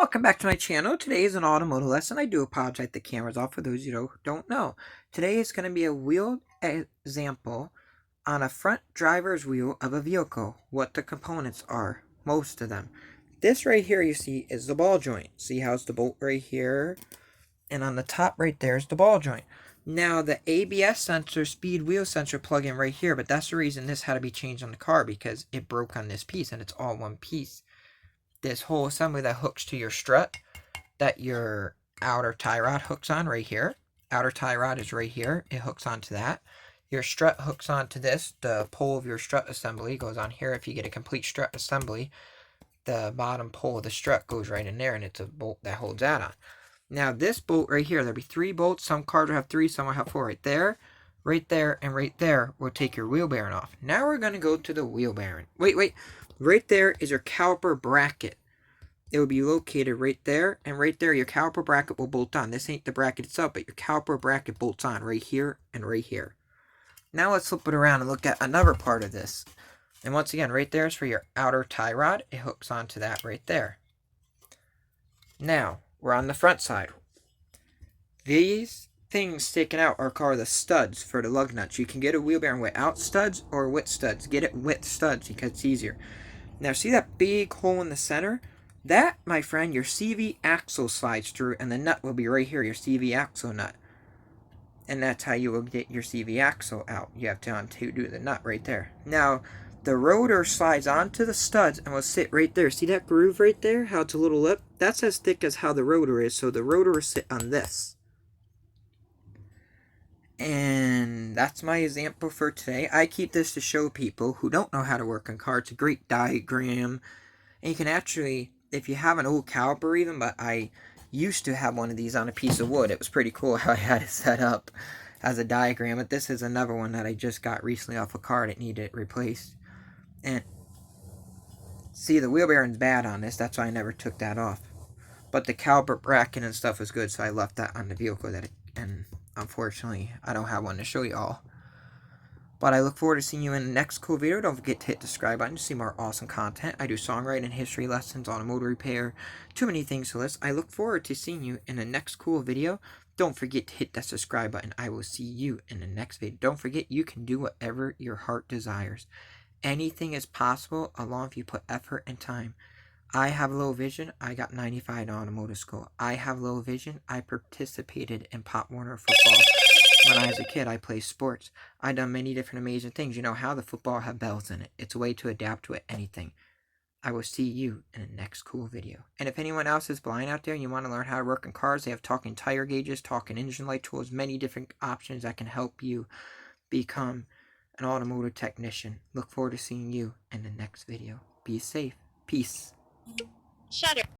Welcome back to my channel. Today is an automotive lesson. I do apologize the camera's off for those of you who don't know. Today is going to be a wheel example on a front driver's wheel of a vehicle. What the components are, most of them. This right here you see is the ball joint. See how it's the bolt right here? And on the top right there is the ball joint. Now the ABS sensor, speed wheel sensor plug in right here, but that's the reason this had to be changed on the car because it broke on this piece and it's all one piece. This whole assembly that hooks to your strut that your outer tie rod hooks on right here. Outer tie rod is right here. It hooks onto that. Your strut hooks onto this. The pole of your strut assembly goes on here. If you get a complete strut assembly, the bottom pole of the strut goes right in there, and it's a bolt that holds that on. Now this bolt right here, there'll be 3 bolts. Some cars will have 3, some will have 4. Right there, and right there will take your wheel bearing off. Now we're going to go to the wheel bearing. Wait. Right there is your caliper bracket. It will be located right there, and right there your caliper bracket will bolt on. This ain't the bracket itself, but your caliper bracket bolts on right here and right here. Now let's flip it around and look at another part of this. And once again, right there is for your outer tie rod. It hooks onto that right there. Now, we're on the front side. These things sticking out are called the studs for the lug nuts. You can get a wheel bearing without studs or with studs. Get it with studs because it's easier. Now, see that big hole in the center? That, my friend, your CV axle slides through, and the nut will be right here, your CV axle nut. And that's how you will get your CV axle out. You have to undo the nut right there. Now, the rotor slides onto the studs and will sit right there. See that groove right there? How it's a little lip? That's as thick as how the rotor is, so the rotor will sit on this. And that's my example for today. I keep this to show people who don't know how to work on cars. It's a great diagram. And you can actually, if you have an old caliper even, but I used to have one of these on a piece of wood. It was pretty cool how I had it set up as a diagram. But this is another one that I just got recently off a car that needed replaced. And see, the wheel bearing's bad on this. That's why I never took that off. But the caliper bracket and stuff was good, so I left that on the vehicle. And unfortunately, I don't have one to show you all. But I look forward to seeing you in the next cool video. Don't forget to hit the subscribe button to see more awesome content. I do songwriting, history lessons, automotive repair, too many things to list. I look forward to seeing you in the next cool video. Don't forget to hit that subscribe button. I will see you in the next video. Don't forget you can do whatever your heart desires. Anything is possible as long as you put effort and time. I have low vision. I got 95 in automotive school. I have low vision. I participated in Pop Warner football. When I was a kid, I played sports. I done many different amazing things. You know how the football have bells in it. It's a way to adapt to it, anything. I will see you in the next cool video. And if anyone else is blind out there and you want to learn how to work on cars, they have talking tire gauges, talking engine light tools, many different options that can help you become an automotive technician. Look forward to seeing you in the next video. Be safe. Peace. Shutter.